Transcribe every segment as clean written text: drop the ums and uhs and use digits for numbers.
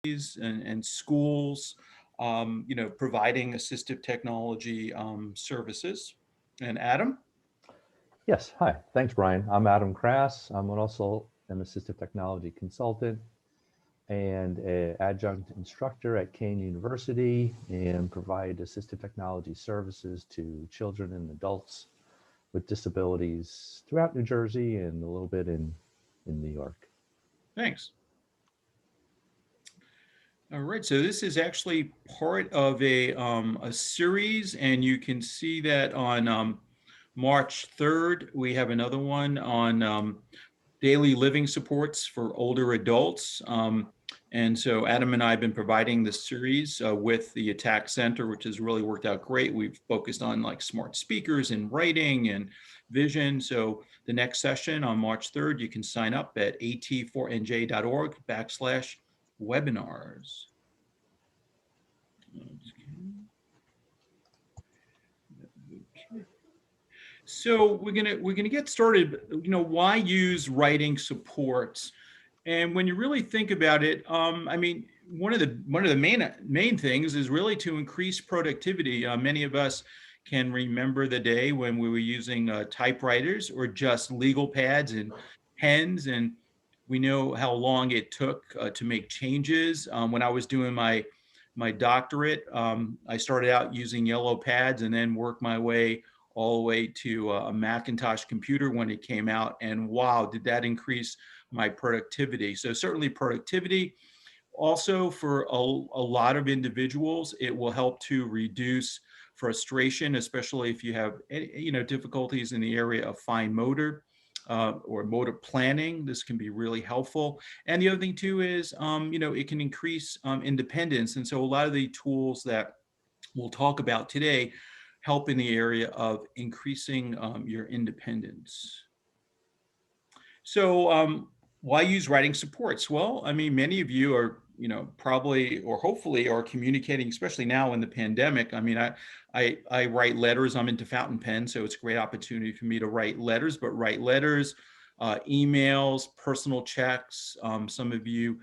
and schools, providing assistive technology services. And Adam? Yes, hi. Thanks, Brian. I'm Adam Krass. I'm also an assistive technology consultant and an adjunct instructor at Kane University and provide assistive technology services to children and adults with disabilities throughout New Jersey and a little bit in New York. Thanks. All right, so this is actually part of a series, and you can see that on March 3rd, we have another one on daily living supports for older adults. And so Adam and I have been providing this series with the Attack Center, which has really worked out great. We've focused on like smart speakers and writing and vision. So the next session on March 3rd, you can sign up at at4nj.org/webinars. Okay. So we're gonna get started. Why use writing supports? And when you really think about it, I mean, one of the main things is really to increase productivity. Many of us can remember the day when we were using typewriters or just legal pads and pens, and we know how long it took to make changes. When I was doing my doctorate, I started out using yellow pads and then worked my way all the way to a Macintosh computer when it came out. And wow, did that increase my productivity. So certainly productivity. Also for a lot of individuals, it will help to reduce frustration, especially if you have difficulties in the area of fine motor or motor planning. This can be really helpful. And the other thing too is, it can increase independence. And so a lot of the tools that we'll talk about today help in the area of increasing your independence. So, why use writing supports? Well, I mean, many of you are, probably or hopefully are communicating, especially now in the pandemic. I mean, I write letters. I'm into fountain pen, so it's a great opportunity for me to write letters. But write letters, emails, personal checks. Some of you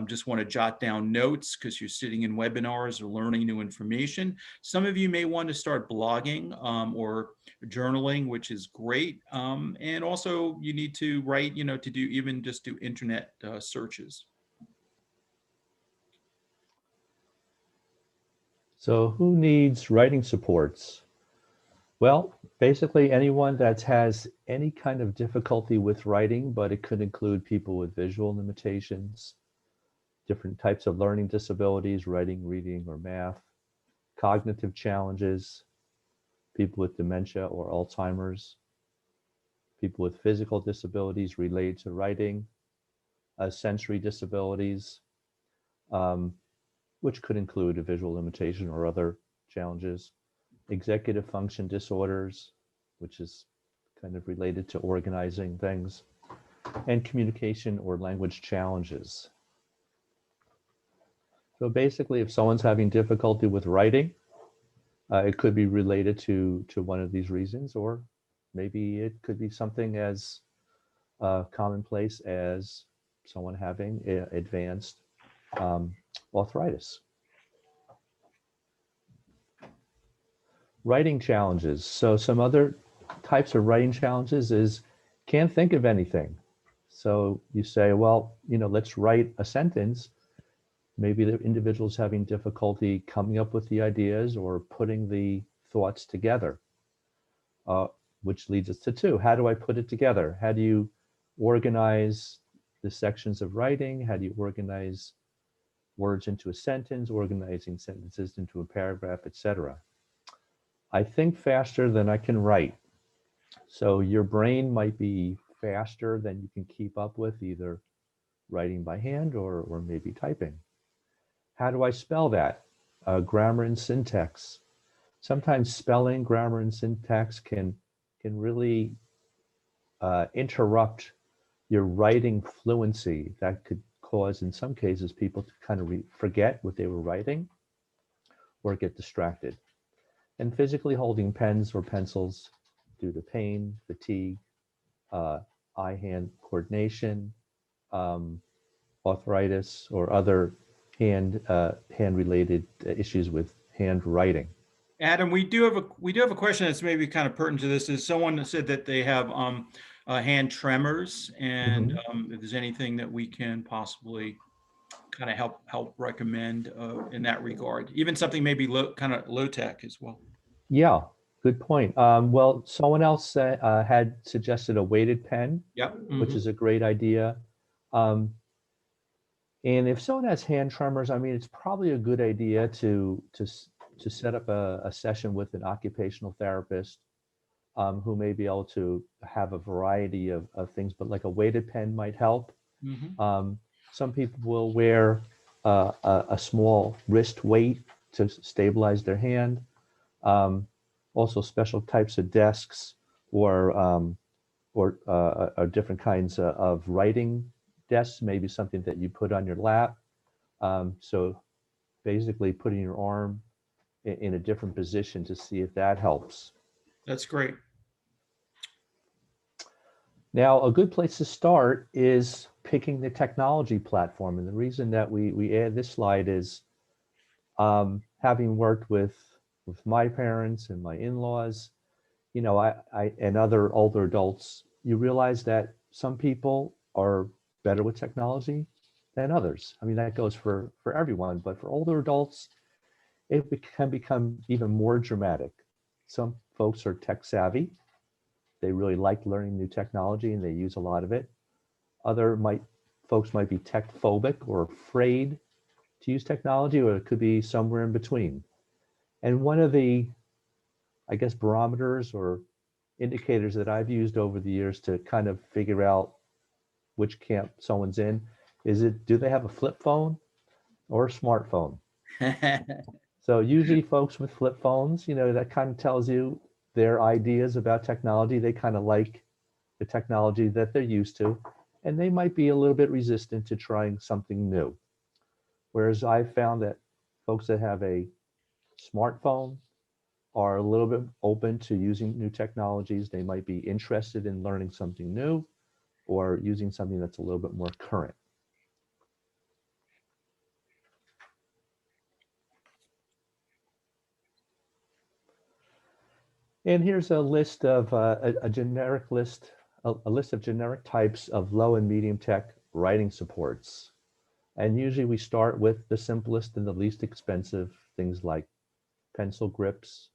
just want to jot down notes because you're sitting in webinars or learning new information. Some of you may want to start blogging or journaling, which is great. And also you need to write, to do even just do internet searches. So who needs writing supports? Well, basically anyone that has any kind of difficulty with writing, but it could include people with visual limitations, different types of learning disabilities, writing, reading, or math, cognitive challenges, people with dementia or Alzheimer's, people with physical disabilities related to writing, sensory disabilities, um, which could include a visual limitation or other challenges, executive function disorders, which is kind of related to organizing things, and communication or language challenges. So basically, if someone's having difficulty with writing, it could be related to one of these reasons, or maybe it could be something as commonplace as someone having advanced arthritis. Writing challenges. So some other types of writing challenges is can't think of anything. So you say, well, let's write a sentence. Maybe the individual's having difficulty coming up with the ideas or putting the thoughts together, uh, which leads us to two. How do I put it together? How do you organize the sections of writing? How do you organize words into a sentence, organizing sentences into a paragraph, etc.? I think faster than I can write. So your brain might be faster than you can keep up with either writing by hand or maybe typing. How do I spell that? Grammar and syntax. Sometimes spelling, grammar, and syntax can really interrupt your writing fluency. That could cause, in some cases, people to kind of forget what they were writing or get distracted. And physically holding pens or pencils due to pain, fatigue, eye-hand coordination, arthritis, or other hand related issues with handwriting. Adam, we do have a question that's maybe kind of pertinent to this. Is someone said that they have hand tremors, and Mhm. if there's anything that we can possibly kind of help recommend in that regard, even something maybe kind of low tech as well. Yeah, good point. Well, someone else had suggested a weighted pen, Yep. which Hmm. is a great idea. Um, and if someone has hand tremors, I mean, it's probably a good idea to set up a session with an occupational therapist who may be able to have a variety of things, but like a weighted pen might help. Hmm. Um, some people will wear a small wrist weight to stabilize their hand. Um, Also, special types of desks or different kinds of writing desks, maybe something that you put on your lap. So basically, putting your arm in a different position to see if that helps. That's great. Now, a good place to start is picking the technology platform. And the reason that we add this slide is having worked with my parents and my in-laws, I and other older adults, you realize that some people are better with technology than others. I mean, that goes for everyone, but for older adults, can become even more dramatic. Some folks are tech savvy. They really like learning new technology and they use a lot of it. Other might Folks might be tech phobic or afraid to use technology, or it could be somewhere in between. And one of the, I guess, barometers or indicators that I've used over the years to kind of figure out which camp someone's in is do they have a flip phone or a smartphone? So usually folks with flip phones, that kind of tells you their ideas about technology. They kind of like the technology that they're used to, and they might be a little bit resistant to trying something new. Whereas I've found that folks that have a smartphone are a little bit open to using new technologies. They might be interested in learning something new or using something that's a little bit more current. And here's a list of a generic list, a list of generic types of low and medium tech writing supports. And usually we start with the simplest and the least expensive things like pencil grips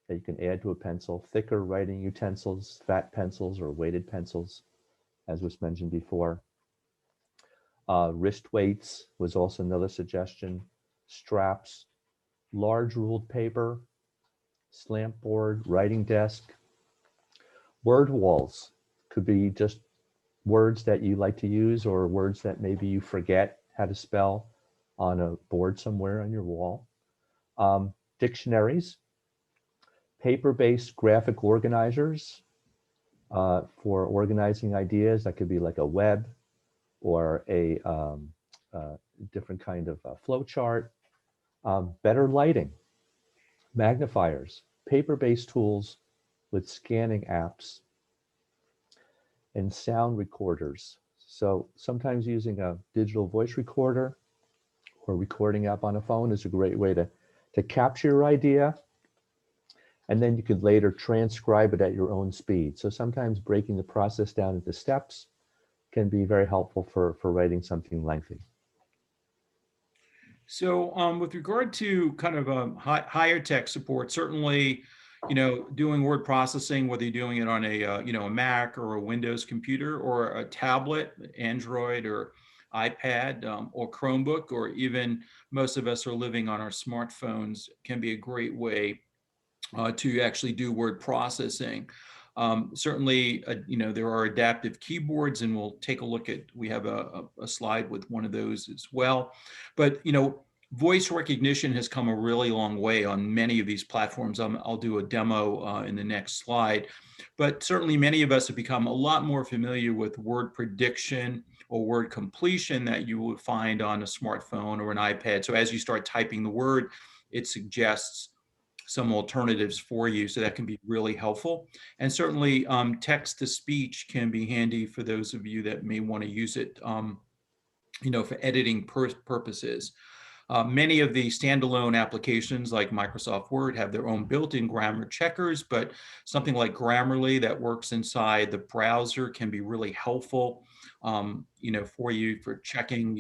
that you can add to a pencil, thicker writing utensils, fat pencils or weighted pencils, as was mentioned before. Wrist weights was also another suggestion. Straps, large ruled paper, slant board, writing desk, word walls could be just words that you like to use or words that maybe you forget how to spell on a board somewhere on your wall. Dictionaries, paper-based graphic organizers for organizing ideas. That could be like a web or a different kind of flow chart. Better lighting, magnifiers, paper-based tools with scanning apps, and sound recorders. So sometimes using a digital voice recorder or recording app on a phone is a great way to capture your idea, and then you could later transcribe it at your own speed. So sometimes breaking the process down into steps can be very helpful for writing something lengthy. So, with regard to kind of higher tech support, certainly, doing word processing, whether you're doing it on a Mac or a Windows computer or a tablet, Android or iPad, or Chromebook, or even most of us are living on our smartphones, can be a great way to actually do word processing. Certainly, there are adaptive keyboards, and we'll take a look at, we have a slide with one of those as well. But, voice recognition has come a really long way on many of these platforms. I'll do a demo in the next slide. But certainly, many of us have become a lot more familiar with word prediction or word completion that you would find on a smartphone or an iPad. So as you start typing the word, it suggests some alternatives for you. So that can be really helpful. And certainly text to speech can be handy for those of you that may want to use it for editing purposes. Many of the standalone applications like Microsoft Word have their own built-in grammar checkers, but something like Grammarly that works inside the browser can be really helpful, for you for checking,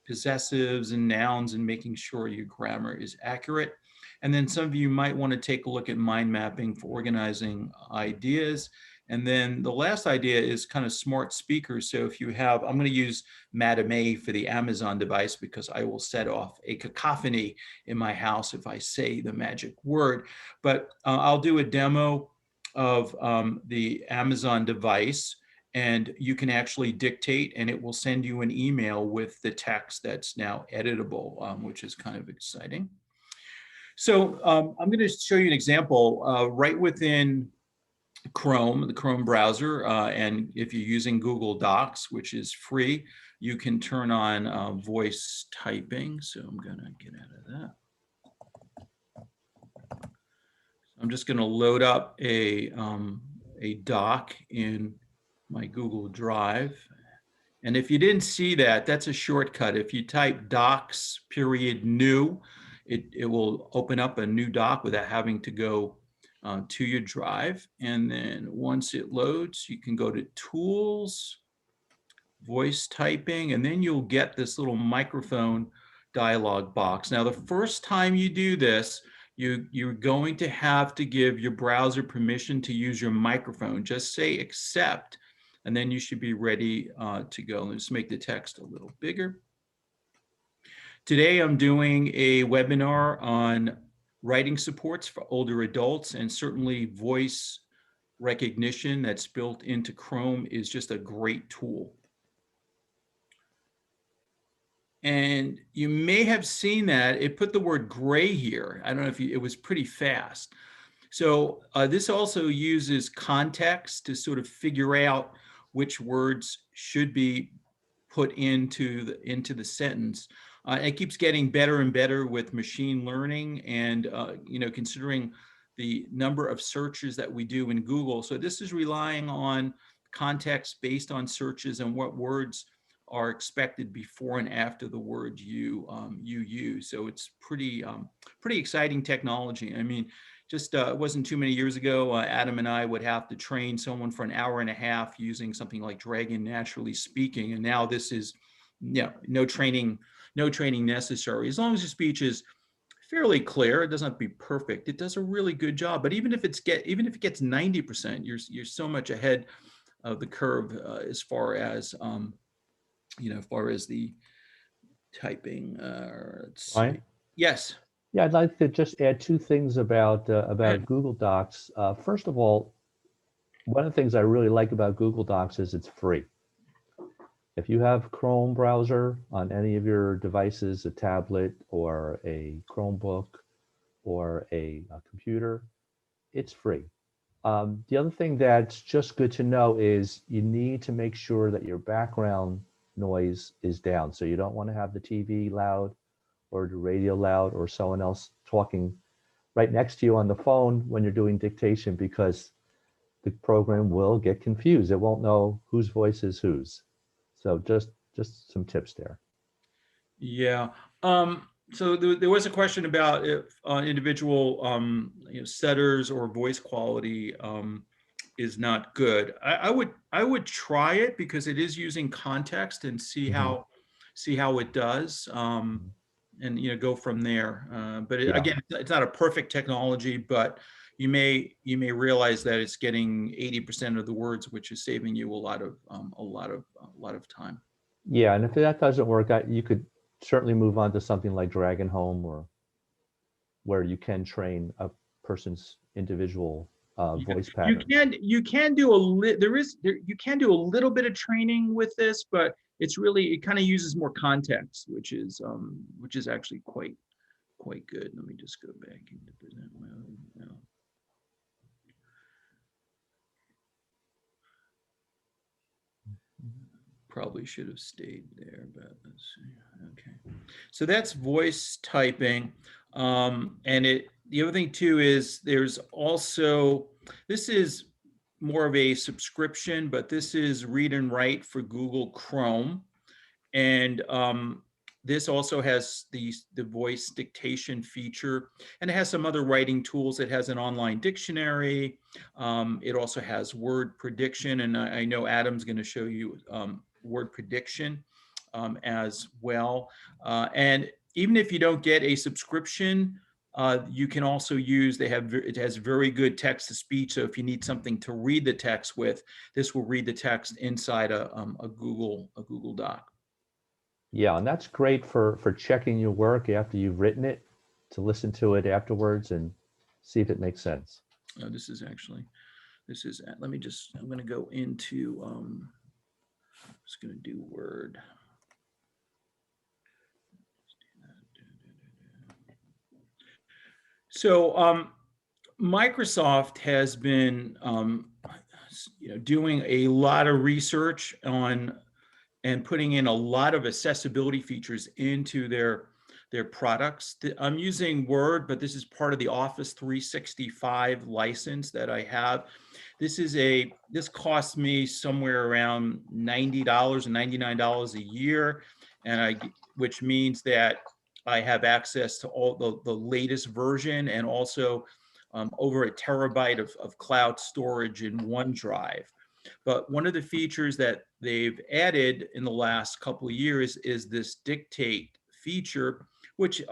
possessives and nouns and making sure your grammar is accurate. And then some of you might want to take a look at mind mapping for organizing ideas. And then the last idea is kind of smart speakers. So if you have, I'm going to use Madame A for the Amazon device because I will set off a cacophony in my house if I say the magic word. But I'll do a demo of the Amazon device, and you can actually dictate and it will send you an email with the text that's now editable, which is kind of exciting. So I'm going to show you an example right within Chrome, the Chrome browser, and if you're using Google Docs, which is free, you can turn on voice typing. So I'm going to get out of that. I'm just going to load up a doc in my Google Drive. And if you didn't see that, that's a shortcut. If you type docs period new, it will open up a new doc without having to go to your drive. And then once it loads, you can go to tools, voice typing, and then you'll get this little microphone dialog box. Now, the first time you do this, you're going to have to give your browser permission to use your microphone. Just say accept, and then you should be ready to go. Let's make the text a little bigger. Today, I'm doing a webinar on writing supports for older adults, and certainly voice recognition that's built into Chrome is just a great tool. And you may have seen that it put the word gray here. I don't know if it was pretty fast. So this also uses context to sort of figure out which words should be put into the sentence. It keeps getting better and better with machine learning and considering the number of searches that we do in Google. So this is relying on context based on searches and what words are expected before and after the word you use. So it's pretty exciting technology. I mean, just it wasn't too many years ago, Adam and I would have to train someone for an hour and a half using something like Dragon Naturally Speaking, and now this is no training necessary. As long as your speech is fairly clear, it doesn't have to be perfect. It does a really good job. But even if it gets 90%, you're so much ahead of the curve as far as the typing. Let's see. Ryan? Yes. Yeah, I'd like to just add two things about Google Docs. First of all, one of the things I really like about Google Docs is it's free. If you have Chrome browser on any of your devices, a tablet or a Chromebook or a computer, it's free. The other thing that's just good to know is you need to make sure that your background noise is down. So you don't want to have the TV loud or the radio loud or someone else talking right next to you on the phone when you're doing dictation, because the program will get confused. It won't know whose voice is whose. So just some tips there. Yeah. So there was a question about if individual setters or voice quality is not good. I would try it because it is using context and see Mhm. how it does, and go from there. But Yeah. again, it's not a perfect technology, but you may realize that it's getting 80% of the words, which is saving you a lot of time. Yeah, and if that doesn't work, you could certainly move on to something like Dragon Home, or where you can train a person's individual Yeah. voice You pattern. can do you can do a little bit of training with this, but it kind of uses more context, which is actually quite good. Let me just go back into present mode now. Probably should have stayed there, but let's see. Okay, so that's voice typing, and the other thing too is there's also, this is more of a subscription, but this is read and write for Google Chrome. And this also has the voice dictation feature, and it has some other writing tools. It has an online dictionary. It also has word prediction, and I know Adam's going to show you word prediction as well. And even if you don't get a subscription, you can also use, it has very good text to speech. So if you need something to read the text with, this will read the text inside a Google Doc. Yeah, and that's great for checking your work after you've written it, to listen to it afterwards and see if it makes sense. This is let me just, I'm going to go into, just going to do Word. So Microsoft has been, doing a lot of research on and putting in a lot of accessibility features into their products. I'm using Word, but this is part of the Office 365 license that I have. This costs me somewhere around $90 and $99 a year, which means that I have access to all the latest version, and also over a terabyte of cloud storage in OneDrive. But one of the features that they've added in the last couple of years is this dictate feature, which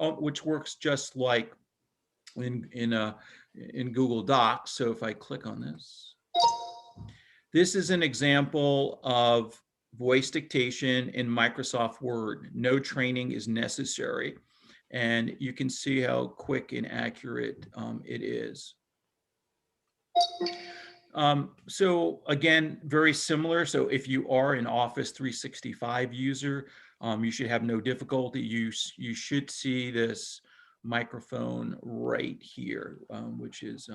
works just like in Google Docs. So if I click on this, this is an example of voice dictation in Microsoft Word. No training is necessary, and you can see how quick and accurate it is. So again, very similar. So if you are an Office 365 user, you should have no difficulty. You should see this microphone right here, which is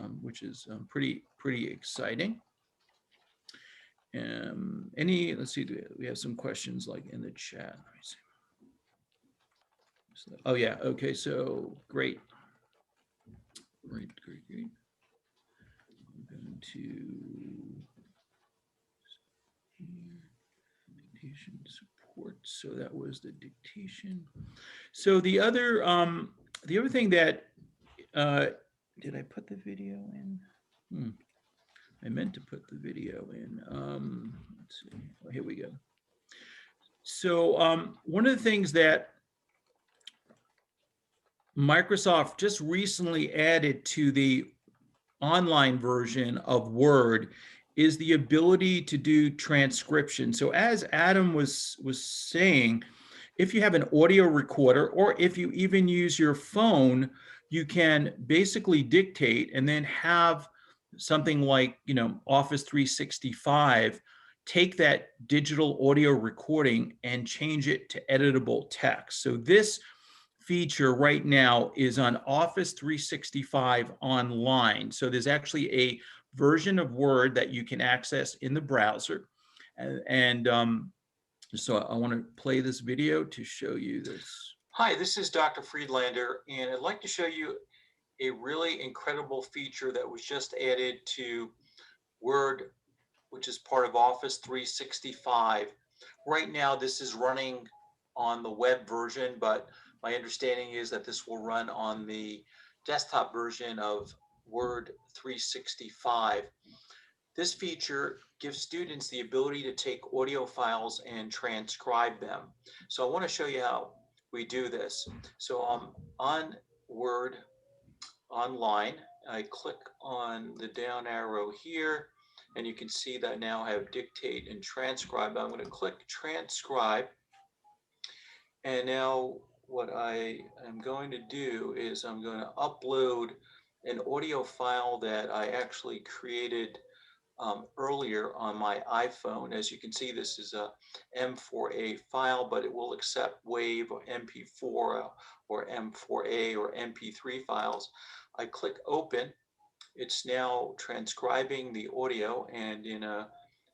pretty exciting. Let's see, we have some questions like in the chat. Let me see. So, oh yeah, okay, so great. Great. I'm going to dictation support. So that was the dictation. So the other thing that did I put the video in? I meant to put the video in. Let's see. Oh, here we go. So one of the things that Microsoft just recently added to the online version of Word is the ability to do transcription. So as Adam was saying, if you have an audio recorder, or if you even use your phone, you can basically dictate and then have something like, Office 365 take that digital audio recording and change it to editable text. So this feature right now is on Office 365 online. So there's actually a version of Word that you can access in the browser. So I want to play this video to show you this. Hi, this is Dr. Friedlander, and I'd like to show you a really incredible feature that was just added to Word, which is part of Office 365. Right now, this is running on the web version, but my understanding is that this will run on the desktop version of Word 365. This feature gives students the ability to take audio files and transcribe them. So I want to show you how we do this. So I'm on Word online. I click on the down arrow here, and you can see that I now have dictate and transcribe. I'm going to click transcribe. And now what I am going to do is I'm going to upload an audio file that I actually created earlier on my iPhone. As you can see, this is a M4A file, but it will accept WAV or MP4 or M4A or MP3 files. I click open. It's now transcribing the audio, and in a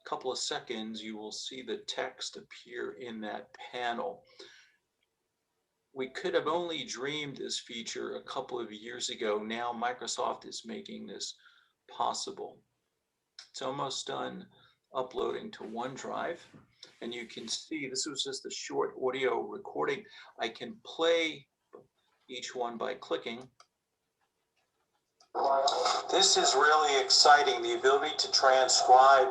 couple of seconds, you will see the text appear in that panel. We could have only dreamed this feature a couple of years ago. Now Microsoft is making this possible. It's almost done uploading to OneDrive. And you can see this was just a short audio recording. I can play each one by clicking. This is really exciting, the ability to transcribe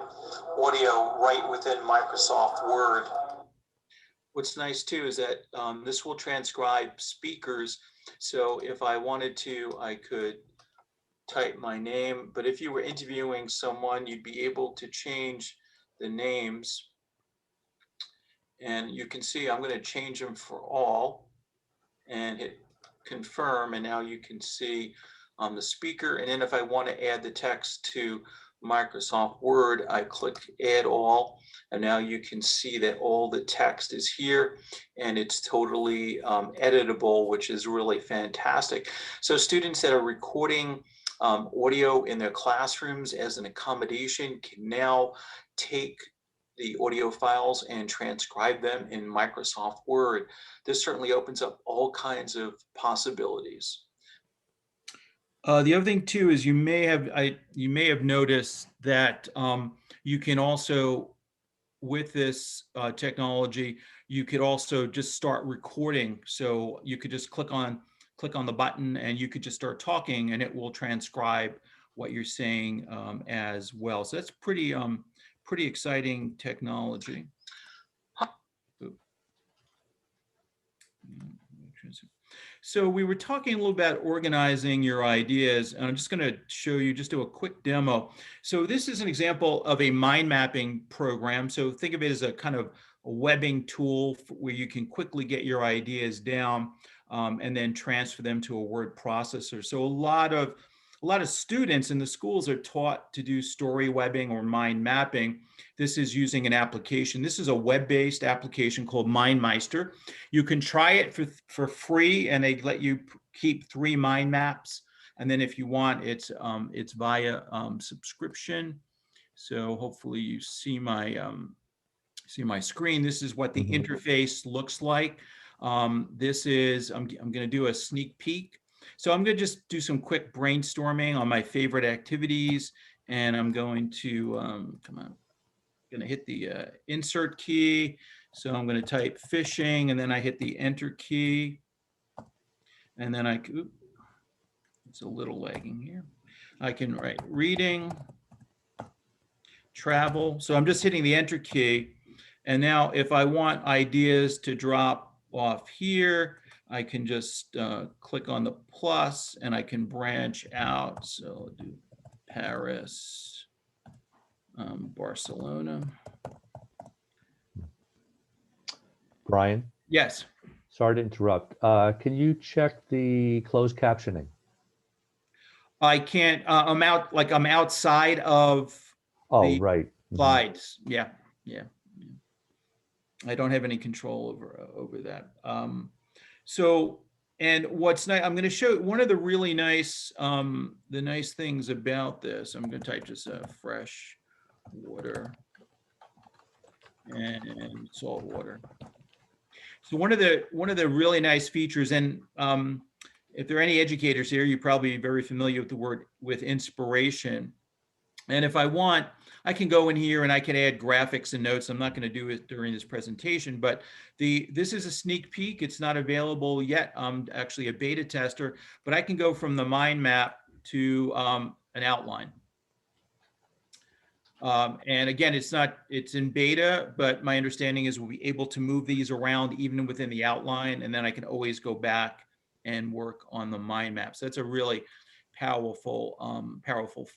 audio right within Microsoft Word. What's nice too is that this will transcribe speakers. So if I wanted to, I could type my name, but if you were interviewing someone, you'd be able to change the names. And you can see I'm going to change them for all and hit confirm. And now you can see the speaker. And then if I want to add the text to Microsoft Word, I click add all. And now you can see that all the text is here and it's totally editable, which is really fantastic. So students that are recording audio in their classrooms as an accommodation can now take the audio files and transcribe them in Microsoft Word. This certainly opens up all kinds of possibilities. The other thing too is you may have noticed that you can also, with this technology, you could also just start recording. So you could just click on the button and you could just start talking and it will transcribe what you're saying as well. So that's pretty exciting technology. So we were talking a little about organizing your ideas, and I'm just going to show you, just do a quick demo. So this is an example of a mind mapping program. So think of it as a kind of a webbing tool where you can quickly get your ideas down and then transfer them to a word processor. So a lot of students in the schools are taught to do story webbing or mind mapping. This is using an application. This is a web-based application called MindMeister. You can try it for free, and they let you keep 3 mind maps. And then if you want, it's via subscription. So hopefully you see my screen. This is what the interface looks like. This is, I'm going to do a sneak peek. So I'm going to just do some quick brainstorming on my favorite activities, and I'm going to going to hit the insert key. So I'm going to type fishing, and then I hit the enter key, and then it's a little lagging here. I can write reading, travel. So I'm just hitting the enter key. And now if I want ideas to drop off here, I can just click on the plus and I can branch out. So I'll do Paris, Barcelona. Brian? Yes. Sorry to interrupt. Can you check the closed captioning? I can't, I'm outside of Oh, right. slides. Yeah. I don't have any control over that. So, and what's nice, I'm going to show one of the really nice, the nice things about this. I'm going to type just fresh water and salt water. So one of the really nice features, and if there are any educators here, you're probably very familiar with the word inspiration. And if I want, I can go in here and I can add graphics and notes. I'm not going to do it during this presentation, but this is a sneak peek. It's not available yet. I'm actually a beta tester, but I can go from the mind map to an outline. And again, it's in beta, but my understanding is we'll be able to move these around even within the outline, and then I can always go back and work on the mind map. So that's a really powerful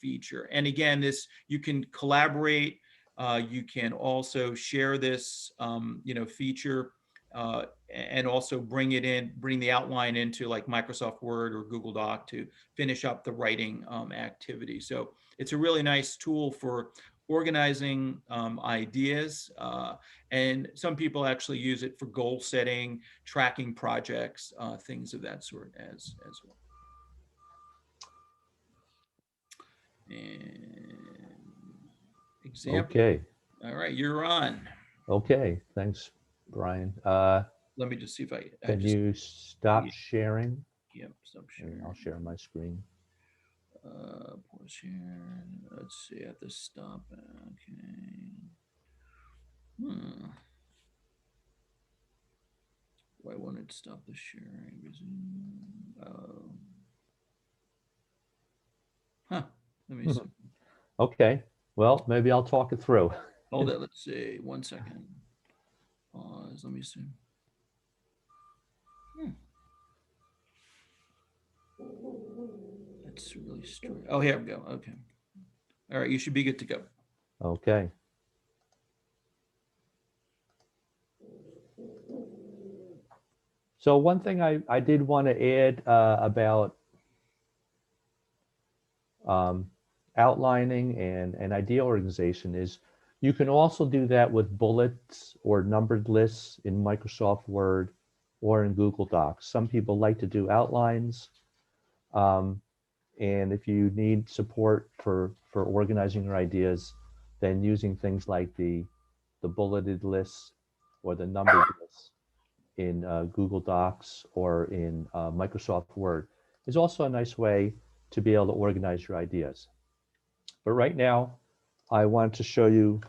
feature. And again, you can collaborate. You can also share this, feature, and also bring the outline into like Microsoft Word or Google Doc to finish up the writing activity. So it's a really nice tool for organizing ideas, and some people actually use it for goal setting, tracking projects, things of that sort as well. And example. Okay. All right, you're on. Okay. Thanks, Brian. Let me just see if Can you stop sharing? Yep, stop sharing. And I'll share my screen. Pause here. Let's see. I have to stop. Okay. Hmm. Why won't it stop the sharing? Huh. Let me see. Okay, well, maybe I'll talk it through. Hold it. Let's see. 1 second. Pause. Let me see. Hmm. That's really strange. Oh, here we go. Okay. All right. You should be good to go. Okay. So one thing I did want to add about um, outlining and idea organization is you can also do that with bullets or numbered lists in Microsoft Word or in Google Docs. Some people like to do outlines. Um, and if you need support for organizing your ideas, then using things like the bulleted lists or the numbered lists in Google Docs or in Microsoft Word is also a nice way to be able to organize your ideas. But right now, I want to show you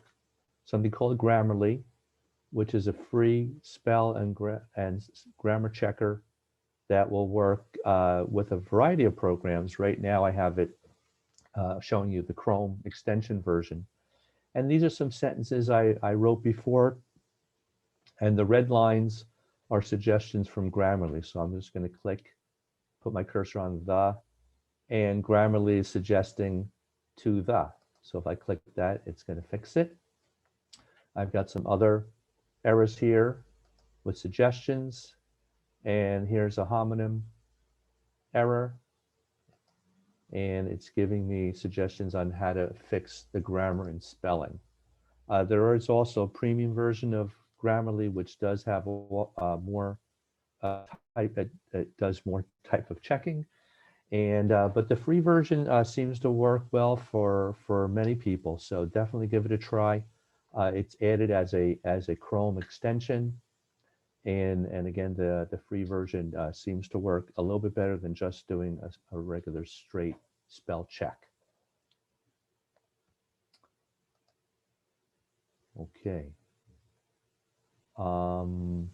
something called Grammarly, which is a free spell and grammar checker that will work with a variety of programs. Right now, I have it showing you the Chrome extension version. And these are some sentences I wrote before, and the red lines are suggestions from Grammarly. So I'm just going to put my cursor on the, and Grammarly is suggesting to the. So if I click that, it's going to fix it. I've got some other errors here with suggestions, and here's a homonym error, and it's giving me suggestions on how to fix the grammar and spelling. There is also a premium version of Grammarly, which does have more type. It does more type of checking, and but the free version seems to work well for many people. So definitely give it a try. It's added as a Chrome extension, and again the free version seems to work a little bit better than just doing a regular straight spell check. Okay. Um,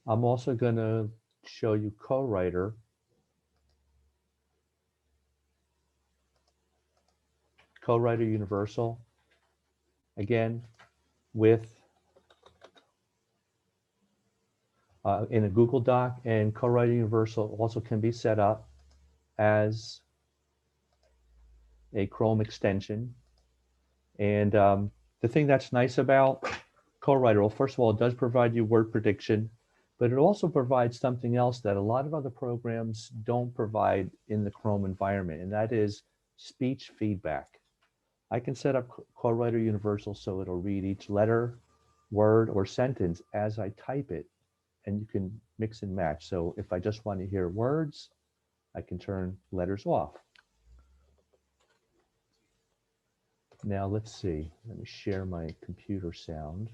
I'm also going to show you co-writer. Co-writer Universal, again, with in a Google Doc, and co-writer Universal also can be set up as a Chrome extension. And the thing that's nice about co-writer, well, first of all, it does provide you word prediction, but it also provides something else that a lot of other programs don't provide in the Chrome environment, and that is speech feedback. I can set up co-writer Universal so it'll read each letter, word, or sentence as I type it, and you can mix and match. So if I just want to hear words, I can turn letters off. Now let's see, let me share my computer sound,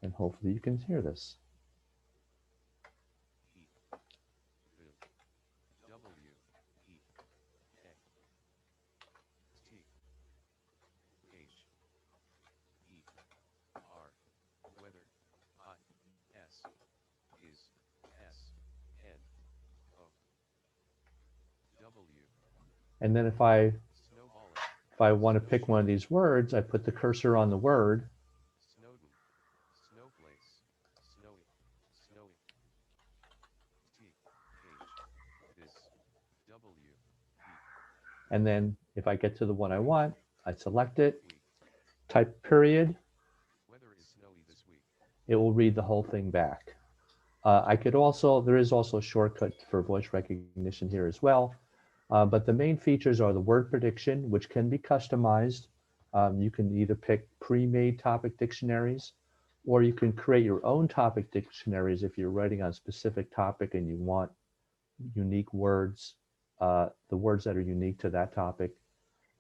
and hopefully you can hear this. And then if I want to pick one of these words, I put the cursor on the word, and then if I get to the one I want, I select it, type period, it will read the whole thing back. There is also a shortcut for voice recognition here as well. But the main features are the word prediction, which can be customized. You can either pick pre-made topic dictionaries, or you can create your own topic dictionaries if you're writing on a specific topic and you want unique words, the words that are unique to that topic.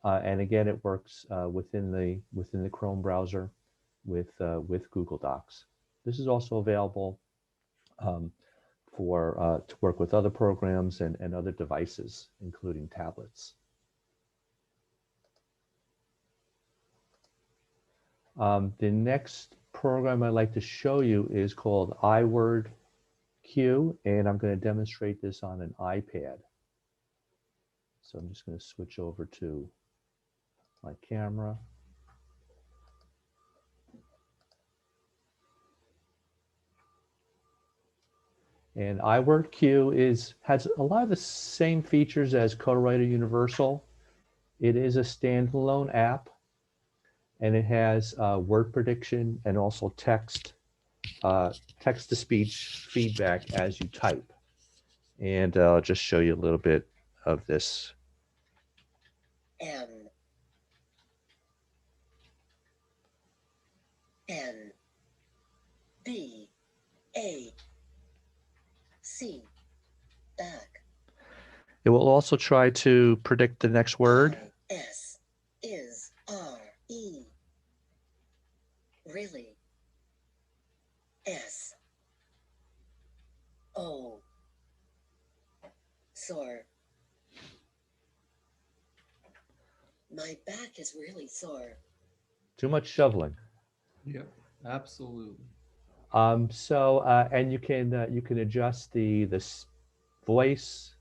And again, it works within the Chrome browser with Google Docs. This is also available for to work with other programs and other devices, including tablets. The next program I'd like to show you is called iWordQ, and I'm going to demonstrate this on an iPad. So I'm just going to switch over to my camera. And iWordQ has a lot of the same features as CodeWriter Universal. It is a standalone app, and it has word prediction and also text-to-speech feedback as you type. And I'll just show you a little bit of this. N B A C back. It will also try to predict the next word. S is R E. Really. S O. Sore. My back is really sore. Too much shoveling. Yep, absolutely. And you can adjust the voice,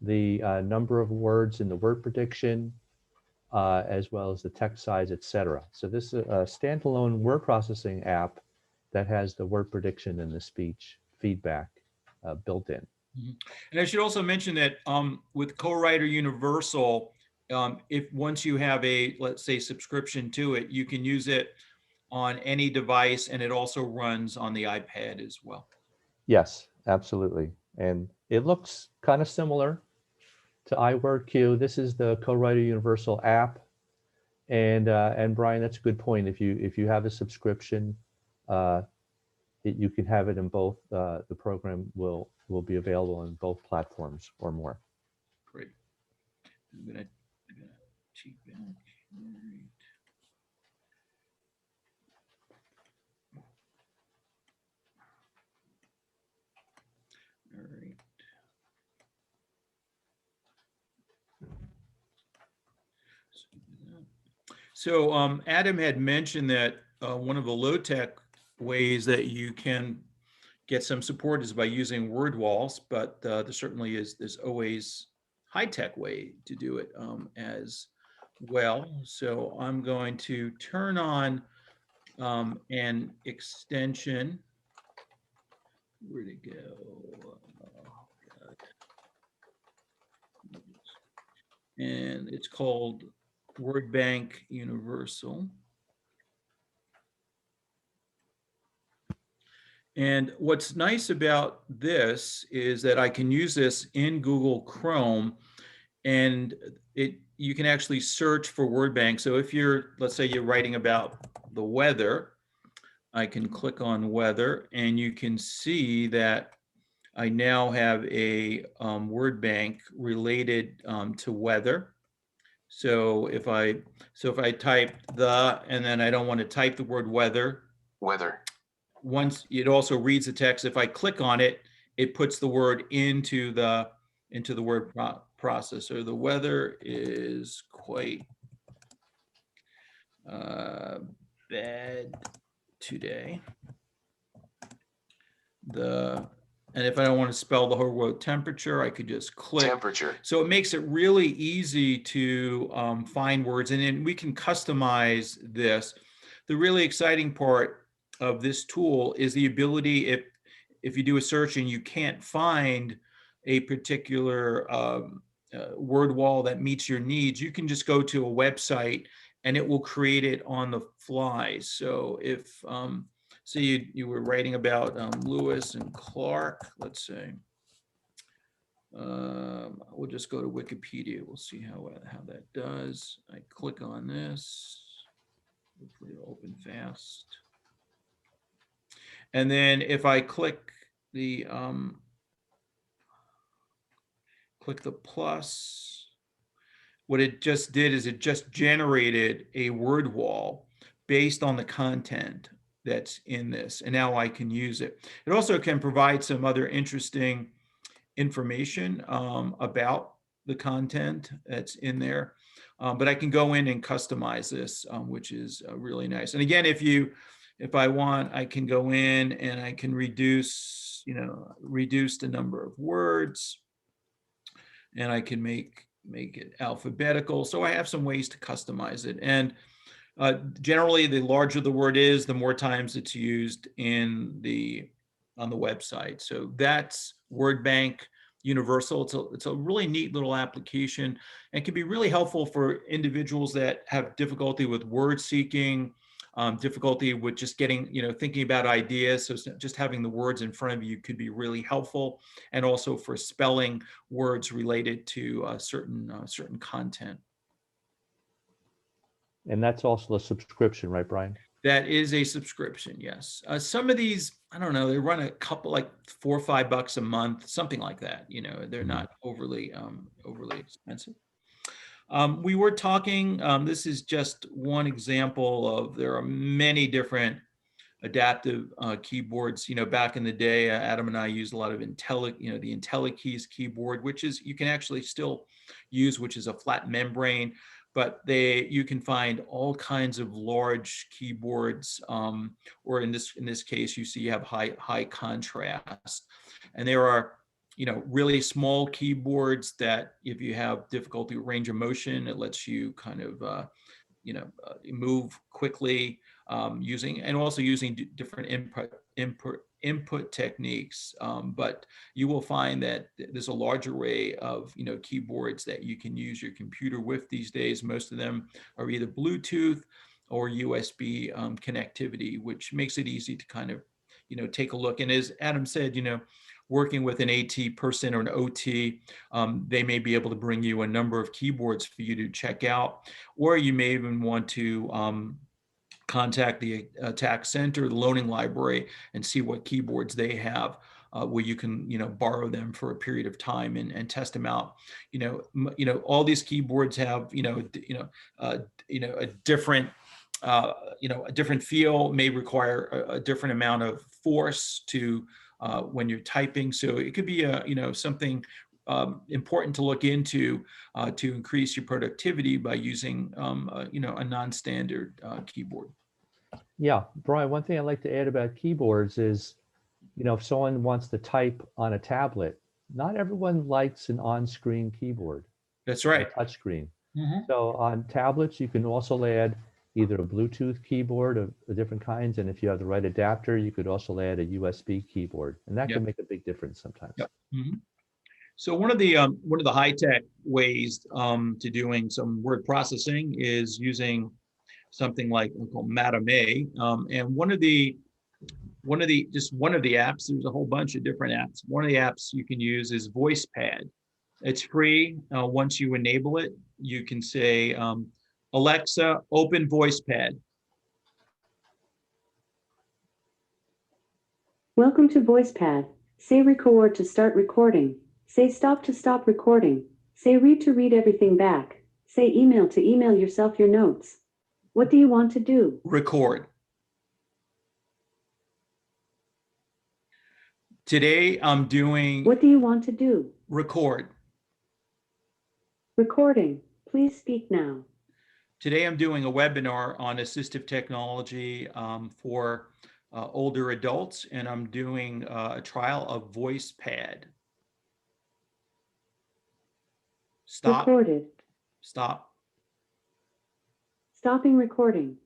the number of words in the word prediction, as well as the text size, etc. So this is a standalone word processing app that has the word prediction and the speech feedback built in. And I should also mention that with CodeWriter Universal, if once you have a, let's say, subscription to it, you can use it on any device, and it also runs on the iPad as well. Yes, absolutely. And it looks kind of similar to iWordQ. This is the CodeWriter Universal app. And Brian, that's a good point. If you have a subscription, you can have it in both. The program will be available on both platforms or more. Great. I'm gonna cheat back. All right. All right. So Adam had mentioned that one of the low-tech ways that you can get some support is by using word walls, but there certainly there's always high-tech way to do it as well. So I'm going to turn on an extension. Where'd it go? Oh, God. And it's called WordBank Universal. And what's nice about this is that I can use this in Google Chrome, and you can actually search for WordBank. So if let's say you're writing about the weather, I can click on weather, and you can see that I now have a word bank related to weather. So if I type and then I don't want to type the word weather. Once it also reads the text. If I click on it, it puts the word into the word processor. The weather is quite bad today. And if I don't want to spell the whole word temperature, I could just click. Temperature. So it makes it really easy to find words, and then we can customize this. The really exciting part of this tool is the ability, if you do a search and you can't find a particular word wall that meets your needs, you can just go to a website and it will create it on the fly. So if say you were writing about Lewis and Clark, let's say. We'll just go to Wikipedia. We'll see how that does. I click on this. Hopefully it'll open fast. And then if I click the plus, what it just did is it just generated a word wall based on the content that's in this, and now I can use it. It also can provide some other interesting information about the content that's in there. But I can go in and customize this, which is really nice. And again, if I want, I can go in and I can reduce the number of words, and I can make it alphabetical. So I have some ways to customize it. And generally, the larger the word is, the more times it's used on the website. So that's Word Bank Universal. It's a really neat little application, and can be really helpful for individuals that have difficulty with word seeking, difficulty with just getting, thinking about ideas. So just having the words in front of you could be really helpful, and also for spelling words related to certain content. And that's also a subscription, right, Brian? That is a subscription, yes. Some of these, I don't know, they run a couple, like $4 or $5 a month, something like that. They're not overly expensive. We were talking, this is just one example of, there are many different adaptive keyboards. Back in the day, Adam and I used a lot of the IntelliKeys keyboard, which is, you can actually still use, which is a flat membrane, but you can find all kinds of large keyboards, or in this case, you see you have high contrast, and there are really small keyboards that, if you have difficulty with range of motion, it lets you kind of move quickly, using different input techniques. But you will find that there's a large array of keyboards that you can use your computer with these days. Most of them are either Bluetooth or USB connectivity, which makes it easy to kind of take a look. And as Adam said, working with an AT person or an OT, they may be able to bring you a number of keyboards for you to check out, or you may even want to contact the attack center, the loaning library, and see what keyboards they have, where you can borrow them for a period of time and test them out. All these keyboards have a different a different feel, may require a different amount of force to when you're typing. So it could be something important to look into to increase your productivity by using a non-standard keyboard. Yeah, Brian, one thing I'd like to add about keyboards is, if someone wants to type on a tablet, not everyone likes an on-screen keyboard. That's right. A touchscreen. Mm-hmm. So on tablets, you can also add either a Bluetooth keyboard of different kinds, and if you have the right adapter, you could also add a USB keyboard, and that Yep. can make a big difference sometimes. Yep. Mm-hmm. So one of the high-tech ways to doing some word processing is using something like called Madame A. And one of the apps, there's a whole bunch of different apps. One of the apps you can use is VoicePad. It's free. Once you enable it, you can say, Alexa, open VoicePad. Welcome to VoicePad. Say record to start recording. Say stop to stop recording. Say read to read everything back. Say email to email yourself your notes. What do you want to do? Record. Today I'm doing. What do you want to do? Record. Recording. Please speak now. Today I'm doing a webinar on assistive technology for older adults, and I'm doing a trial of VoicePad. Stop. Recorded. Stop. Stopping recording.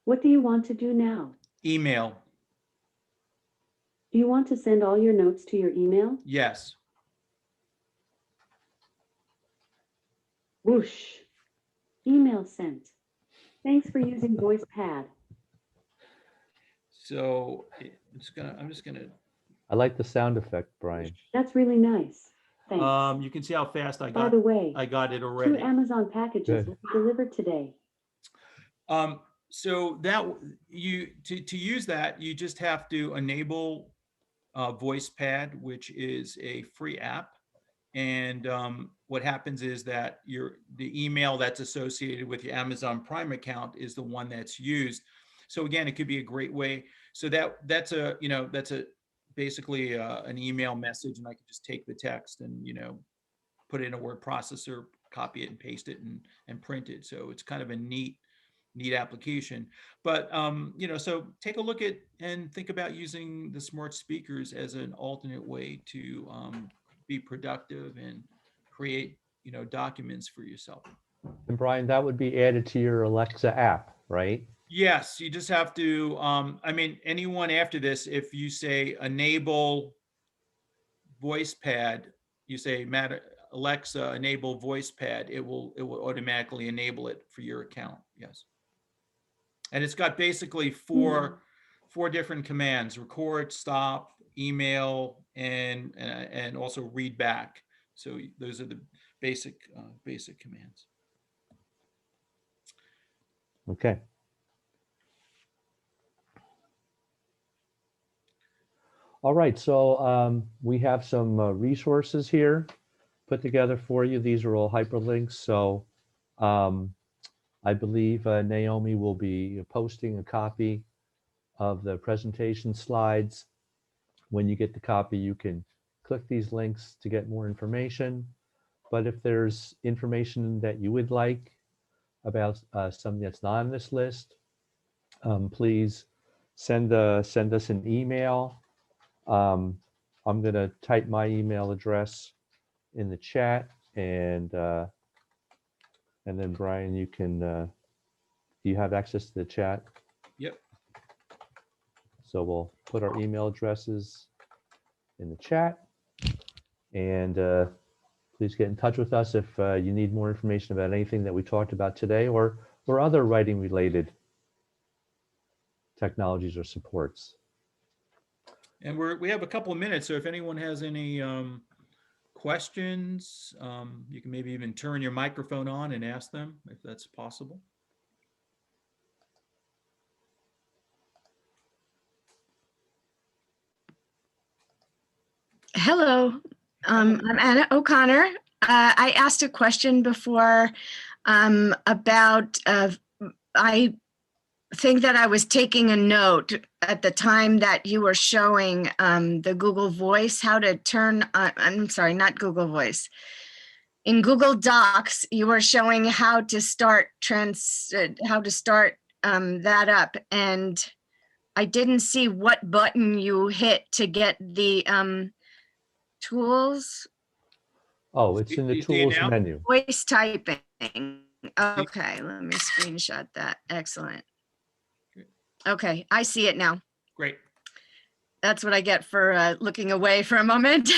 What do you want to do now? Email. Do you want to send all your notes to your email? Yes. Whoosh. Email sent. Thanks for using VoicePad. So I'm just gonna. I like the sound effect, Brian. That's really nice. Thanks. You can see how fast I got. By the way, I got it 2 already. Amazon packages will be delivered today. So that to use that, you just have to enable VoicePad, which is a free app. And what happens is that the email that's associated with your Amazon Prime account is the one that's used. So again, it could be a great way. So that's a, that's a basically an email message, and I can just take the text and, put it in a word processor, copy it and paste it and print it. So it's kind of a neat application. But so take a look at and think about using the smart speakers as an alternate way to be productive and create documents for yourself. And Brian, that would be added to your Alexa app, right? Yes, you just have to, anyone after this, if you say enable voice pad, you say Alexa, enable voice pad, it will automatically enable it for your account. Yes. And it's got basically four different commands: record, stop, email, and also read back. So those are the basic commands. Okay. All right, so we have some resources here put together for you. These are all hyperlinks. So I believe Naomi will be posting a copy of the presentation slides. When you get the copy, you can click these links to get more information. But if there's information that you would like about something that's not on this list, please send us an email. I'm going to type my email address in the chat, and then Brian, you can. Do you have access to the chat? Yep. So we'll put our email addresses in the chat, and please get in touch with us if you need more information about anything that we talked about today, or other writing related technologies or supports. And we have a couple of minutes, so if anyone has any questions, you can maybe even turn your microphone on and ask them if that's possible. Hello, I'm Anna O'Connor. I asked a question before about, I think that I was taking a note at the time that you were showing the Google Voice, how to turn on, I'm sorry, not Google Voice. In Google Docs, you were showing how to start that up, and I didn't see what button you hit to get the tools. Oh, it's in the You see it tools now? menu. Voice typing. Okay, let me screenshot that. Excellent. Okay, I see it now. Great. That's what I get for looking away for a moment.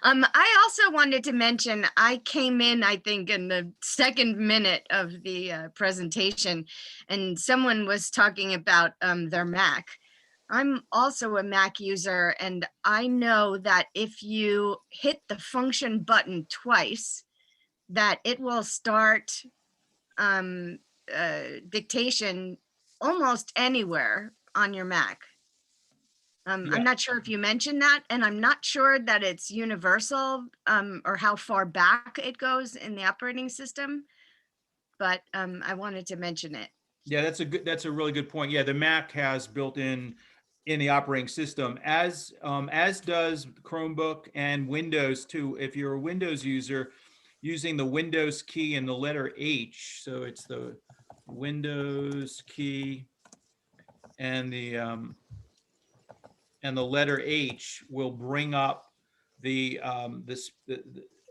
I also wanted to mention, I came in, I think, in the second minute of the presentation, and someone was talking about their Mac. I'm also a Mac user, and I know that if you hit the function button twice, that it will start dictation almost anywhere on your Mac. Yeah. I'm not sure if you mentioned that, and I'm not sure that it's universal or how far back it goes in the operating system, but I wanted to mention it. Yeah, that's a really good point. Yeah, the Mac has built in the operating system, as does Chromebook and Windows too. If you're a Windows user, using the Windows key and the letter H, so it's the Windows key and the letter H will bring up the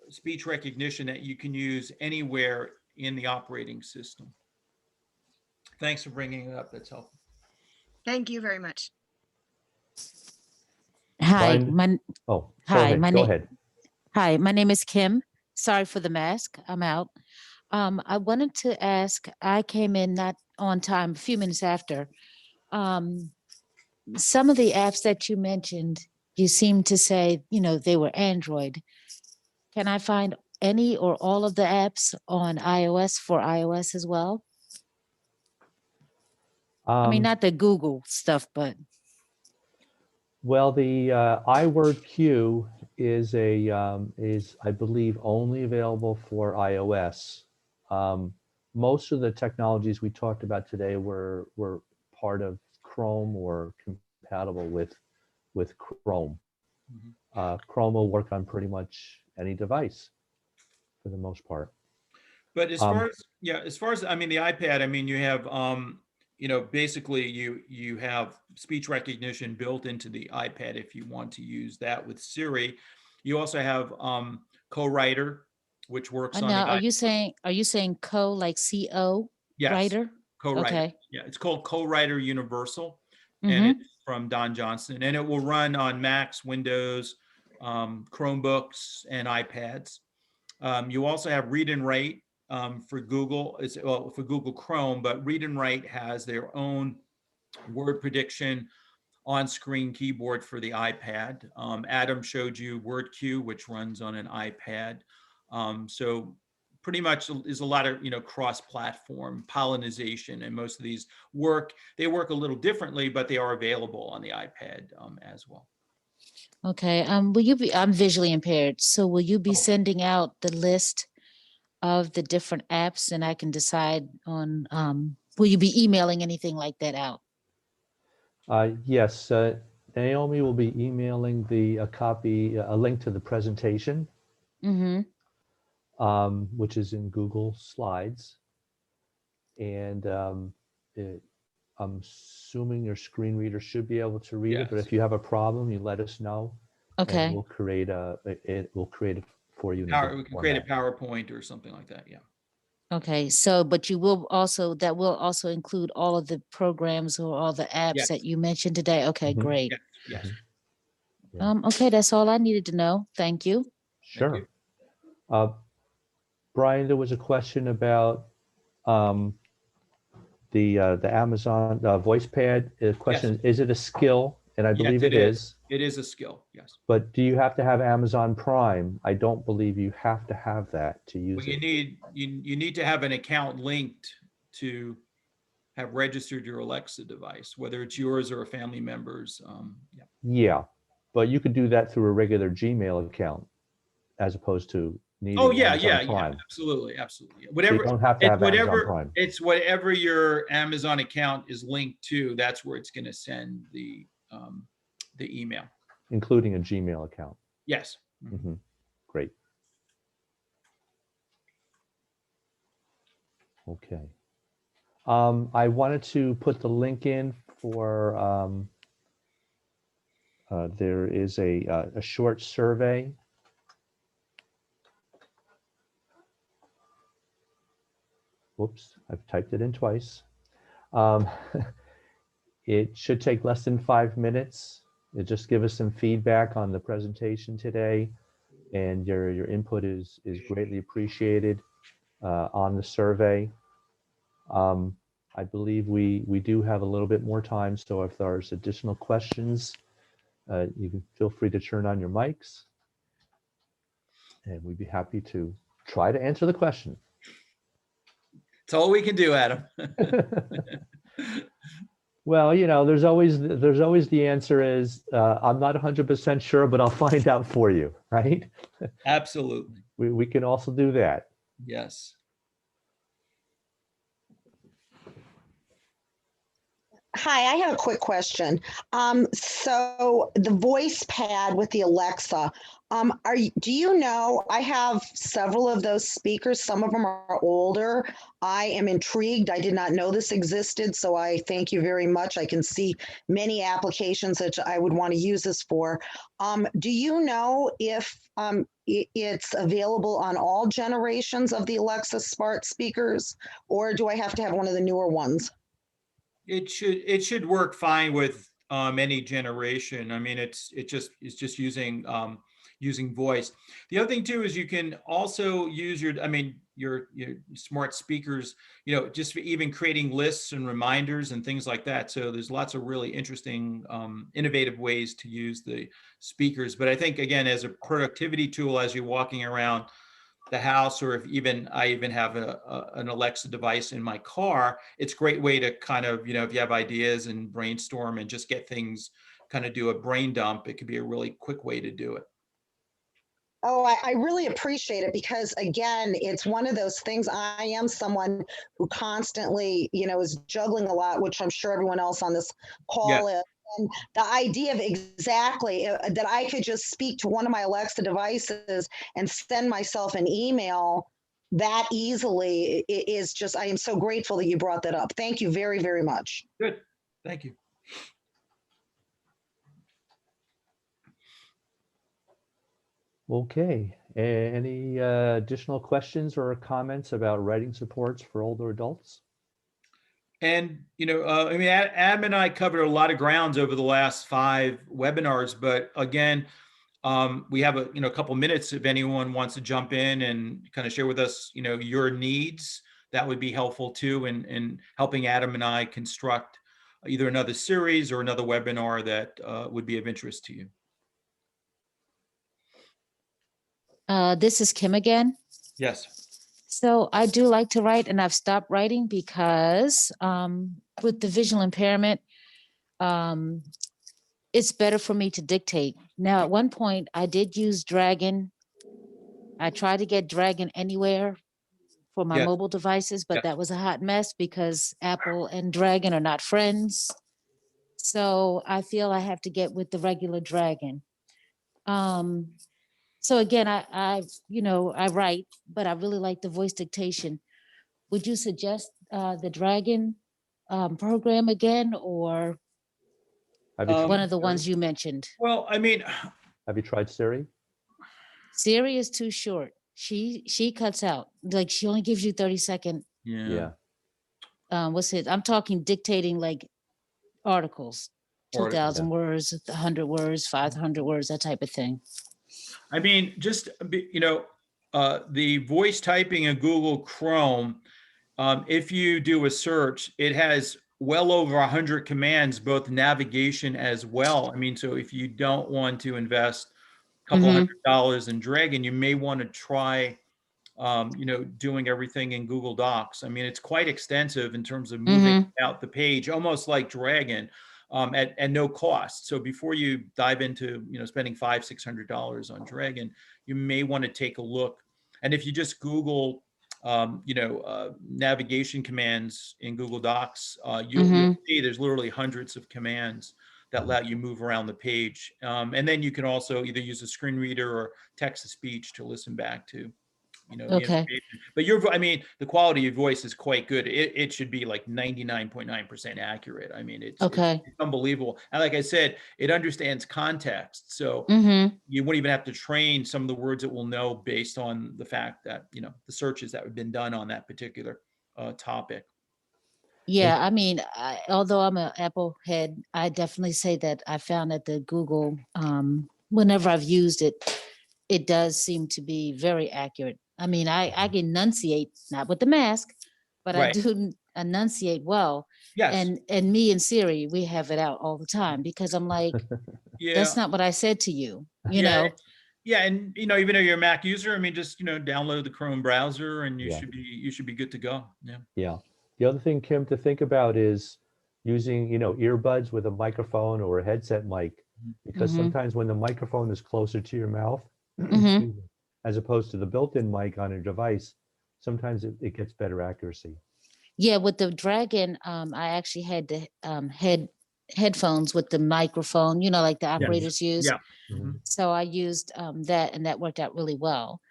speech recognition that you can use anywhere in the operating system. Thanks for bringing it up. That's helpful. Thank you very much. Hi, Brian? Oh, hi, go ahead. Hi, my name is Kim. Sorry for the mask. I'm out. I wanted to ask, I came in not on time, a few minutes after. Some of the apps that you mentioned, you seem to say, they were Android. Can I find any or all of the apps on iOS for iOS as well? I mean, not the Google stuff, but. Well, the iWord Queue is I believe only available for iOS. most of the technologies we talked about today were part of Chrome or compatible with Chrome. Mhm. Chrome will work on pretty much any device for the most part. But as Um, far as, yeah, as far as, I mean, the iPad, I mean, you have, basically you have speech recognition built into the iPad if you want to use that with Siri. You also have co-writer, which works on the Now, are you saying co like CO yes, writer? co-writer. Okay. Yeah, it's called Co-writer Universal, and Mm-hmm. it's from Don Johnson, and it will run on Macs, Windows, Chromebooks, and iPads. You also have Read and Write for Google. It's well, for Google Chrome, but Read and Write has their own word prediction on-screen keyboard for the iPad. Adam showed you WordQ, which runs on an iPad. So pretty much is a lot of cross-platform pollination, and most of these they work a little differently, but they are available on the iPad as well. Okay. Will you be, I'm visually impaired, so will you be Oh. sending out the list of the different apps and I can decide on, will you be emailing anything like that out? yes, Naomi will be emailing a link to the presentation, Mm-hmm. which is in Google Slides. And I'm assuming your screen reader should be able to read it, but Yes. if you have a problem, you let us know. And Okay. we'll create it for you in a We different can create a format. PowerPoint or something like that. Yeah. Okay. So, but you will also, that will also include all of the programs or all the apps Yes. that you mentioned today. Okay, Mhm. great. Yes. Yes. Yeah. Okay, that's all I needed to know. Thank you. Thank you. Sure. Uh, Brian, there was a question about um, the Amazon voice pad. The question is it a skill? And I Yes, believe it it is. is. It is a skill. Yes. But do you have to have Amazon Prime? I don't believe you have to have that to Well, use it. you need to have an account linked to have registered your Alexa device, whether it's yours or a family member's. Yeah. Yeah, but you could do that through a regular Gmail account as opposed to Oh needing yeah, Amazon yeah, yeah. Prime. Absolutely, absolutely. So you Whatever don't have to it's have Amazon whatever Prime, it's whatever your Amazon account is linked to. That's where it's going to send the email. including a Gmail account. Yes. Mhm. Hmm. Great. Okay. I wanted to put the link in for there is a short survey. Whoops, I've typed it in twice. Um, it should take less than 5 minutes. It just give us some feedback on the presentation today, and your input is greatly appreciated on the survey. I believe we do have a little bit more time, so if there's additional questions, you can feel free to turn on your mics, and we'd be happy to try to answer the question. It's all we can do, Adam. Well, there's always the answer is I'm not 100% sure, but I'll find out for you, right? Absolutely. We can also do that. Yes. Hi, I have a quick question. So the voice pad with the Alexa, do you know, I have several of those speakers. Some of them are older. I am intrigued. I did not know this existed, so I thank you very much. I can see many applications that I would want to use this for. Do you know if it's available on all generations of the Alexa smart speakers, or do I have to have one of the newer ones? It should work fine with any generation. I mean, it's just using voice. The other thing too is you can also use your smart speakers, just for even creating lists and reminders and things like that. So there's lots of really interesting, innovative ways to use the speakers. But I think again, as a productivity tool, as you're walking around the house, or if I even have an Alexa device in my car, it's a great way to kind of, if you have ideas and brainstorm and just get things, kind of do a brain dump. It could be a really quick way to do it. Oh, I really appreciate it because again, it's one of those things. I am someone who constantly, is juggling a lot, which I'm sure everyone else on this Yeah. call is. And the idea of exactly that I could just speak to one of my Alexa devices and send myself an email that easily is just, I am so grateful that you brought that up. Thank you very, very much. Good. Thank you. Okay, any additional questions or comments about writing supports for older adults? And, I mean, Adam and I covered a lot of grounds over the last 5 webinars, but again, we have a couple minutes if anyone wants to jump in and kind of share with us, your needs. That would be helpful too in helping Adam and I construct either another series or another webinar that would be of interest to you. This is Kim again. Yes. So I do like to write, and I've stopped writing because with the visual impairment, it's better for me to dictate. Now, at one point, I did use Dragon. I tried to get Dragon Anywhere for my Yes. mobile devices, but Yes. that was a hot mess because Apple and Dragon are not friends. So I feel I have to get with the regular Dragon. So again, I write, but I really like the voice dictation. Would you suggest the Dragon program again, or Have you, one Um, of the ones you mentioned? Well, I mean, have you tried Siri? Siri is too short. She cuts out. Like she only gives you 30-second. yeah. What's it? I'm talking dictating like articles, Article. 2,000 words, 100 words, 500 words, that type of thing. I mean, just, the voice typing in Google Chrome, if you do a search, it has well over 100 commands, both navigation as well. I mean, so if you don't want to invest a couple $100 in Dragon, you may want to try, doing everything in Google Docs. I mean, it's quite extensive in terms of moving out the page, almost like Dragon, at no cost. So before you dive into, spending $500-600 on Dragon, you may want to take a look. And if you just Google, navigation commands in Google Docs, you'll see there's literally hundreds of commands that let you move around the page. And then you can also either use a screen reader or text to speech to listen back to, the Okay. information. But the quality of your voice is quite good. It should be like 99.9% accurate. I mean, it's Okay. unbelievable. And like I said, it understands context. So you wouldn't even have to train some of the words it will know based on the fact that, the searches that have been done on that particular topic. Yeah, I mean, although I'm an Apple head, I definitely say that I found that the Google, whenever I've used it, it does seem to be very accurate. I mean, I can enunciate, not with the mask, but I Right. do enunciate well. Yes. And me and Siri, we have it out all the time because I'm like, Yeah. that's not what I said to you, you Yeah. know? Yeah, and even though you're a Mac user, I mean, just download the Chrome browser, and you Yeah. should be good to go. Yeah. Yeah. The other thing, Kim, to think about is using, earbuds with a microphone or a headset mic, because sometimes when the microphone is closer to your mouth, excuse me, as opposed to the built-in mic on a device, sometimes it gets better accuracy. Yeah, with the Dragon, I actually had the headphones with the microphone, like the operators use. Yeah. So I used that, and that worked out really well.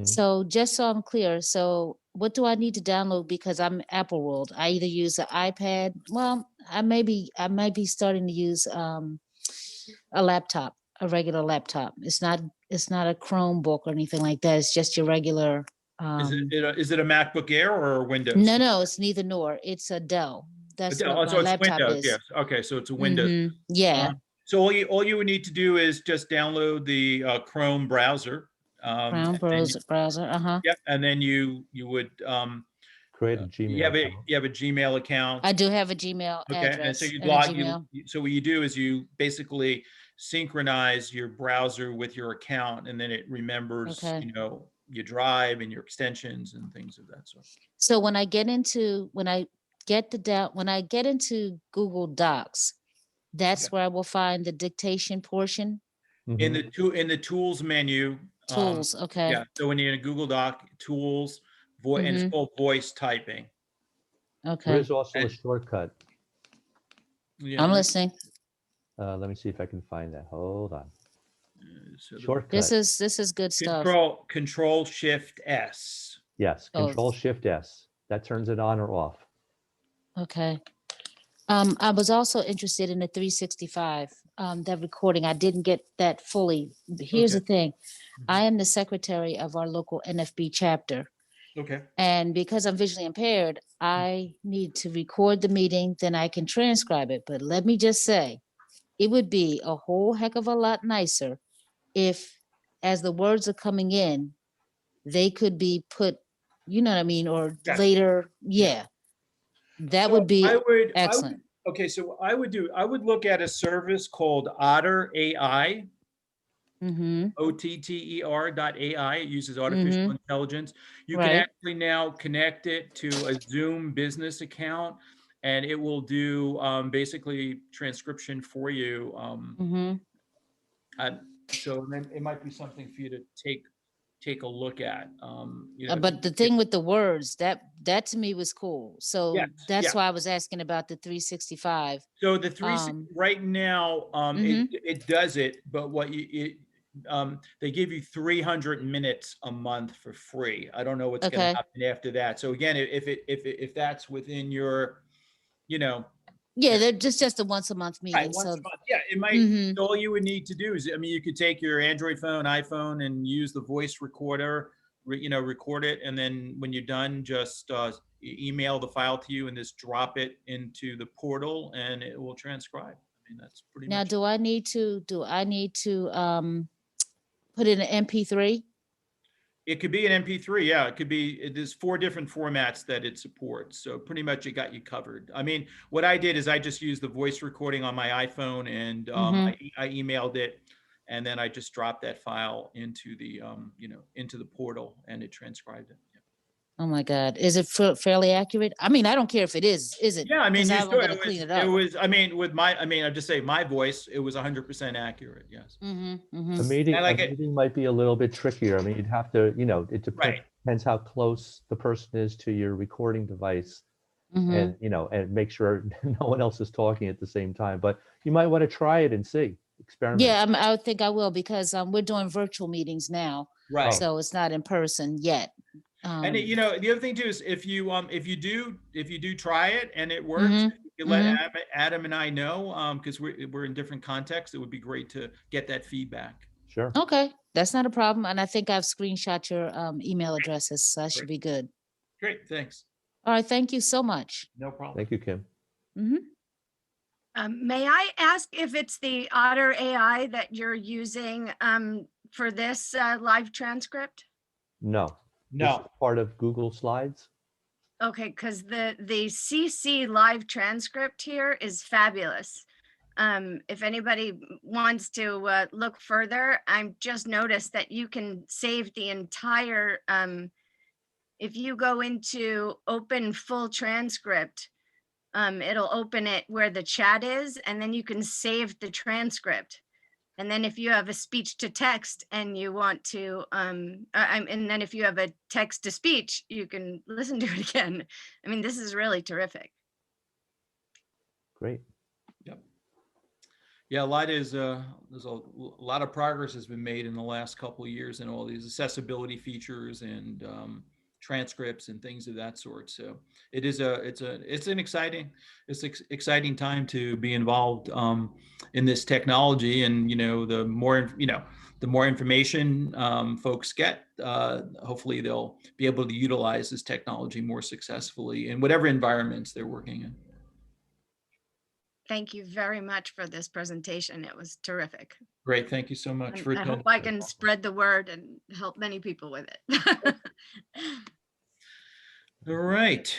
So just so I'm clear, so what do I need to download? Because I'm Apple World. I either use the iPad. Well, I might be starting to use a laptop, a regular laptop. It's not a Chromebook or anything like that. It's just your regular. Is it a MacBook Air or Windows? No, it's neither nor. It's a Dell. That's what So my it's laptop Windows. is. Yes. Okay. So it's a Windows. Yeah. So all you would need to do is just download the Chrome browser. Chrome browser. Yep. And then you would Create a Gmail account. you have a Gmail account. I do have a Gmail Okay. And address. so you and a log Gmail. so what you do is you basically synchronize your browser with your account, and then it remembers Okay. your drive and your extensions and things of that sort. So when I get into Google Docs, that's where I will find the dictation portion. In the tools menu, Tools, okay. Yeah, so when you're in a Google Doc, tools, and it's Mhm. called voice typing. There Okay, is also a And- shortcut. Yeah, I'm listening. Let me see if I can find that. Hold on. so the Shortcut. This is good stuff. Control Shift S. Yes, Oh, Control Shift S. That turns it on or off. okay. I was also interested in the 365, that recording. I didn't get that fully. Here's Okay. the thing. I am the secretary of our local NFB chapter. Okay. And because I'm visually impaired, I need to record the meeting, then I can transcribe it. But let me just say, it would be a whole heck of a lot nicer if, as the words are coming in, they could be put, you know what I mean, or Yes. later. Yeah. Yeah, that So would be I would, excellent. okay, so I would look at a service called Otter AI, Mm-hmm. OTTER.ai. It uses artificial Mm-hmm. intelligence. You can Right. actually now connect it to a Zoom business account, and it will do basically transcription for you. Mm-hmm. So then it might be something for you to take a look at. But the thing with the words, that to me was cool. Yes, So that's yeah. why I was asking about the 365. So the right now, Mhm. it does it, but they give you 300 minutes a month for free. I don't know what's going to Okay. happen after that. So again, if that's within your, you know, Yeah, they're just a once a month right, meeting. once So a month. Yeah, it might. mhm. All you would need to do is, I mean, you could take your Android phone, iPhone, and use the voice recorder. Record it, and then when you're done, just email the file to you, and just drop it into the portal, and it will transcribe. I mean, that's pretty Now, much. do I need to put in an MP3? It could be an MP3, yeah. It could be. There's 4 different formats that it supports, so pretty much it got you covered. I mean, what I did is I just used the voice recording on my iPhone, and Mhm. I emailed it, and then I just dropped that file into the into the portal, and it transcribed it. Yeah. Oh my God, is it fairly accurate? I mean, I don't care if it is it? Yeah, I mean, Because you I'm still gonna clean it it up. was. I mean, I just say my voice, it was 100% accurate. Yes, Mm-hmm. A Mm-hmm. meeting, and a like it. meeting might be a little bit trickier. I mean, you'd have to, it Right. depends how close the person is to your recording device, Mm-hmm. and make sure no one else is talking at the same time. But you might want to try it and see, experiment. Yeah, I would think I will because we're doing virtual meetings now, Right. so it's not in person yet. And Um, the other thing too is if you do try it and it works, mhm, you let mhm. Adam and I know, because we're in different contexts. It would be great to get that feedback. Sure. Okay, that's not a problem. And I think I've screenshot your email addresses, so that Great. should be good. Great, thanks. All right, thank you so much. No problem. Thank you, Kim. Hmm. May I ask if it's the Otter AI that you're using for this live transcript? No. This is No. part of Google Slides. Okay, because the CC live transcript here is fabulous. If anybody wants to look further, I've just noticed that you can save the entire, if you go into open full transcript, it'll open it where the chat is, and then you can save the transcript. And then if you have a speech to text and you want to, and then if you have a text to speech, you can listen to it again. I mean, this is really terrific. Great. Yep. Yeah, a lot there's a lot of progress has been made in the last couple of years in all these accessibility features and transcripts and things of that sort. So it's an exciting time to be involved in this technology. And the more information folks get, hopefully they'll be able to utilize this technology more successfully in whatever environments they're working in. Thank you very much for this presentation. It was terrific. Great, thank you so much And for I hope attending. I can spread the word and help many people with it. All right.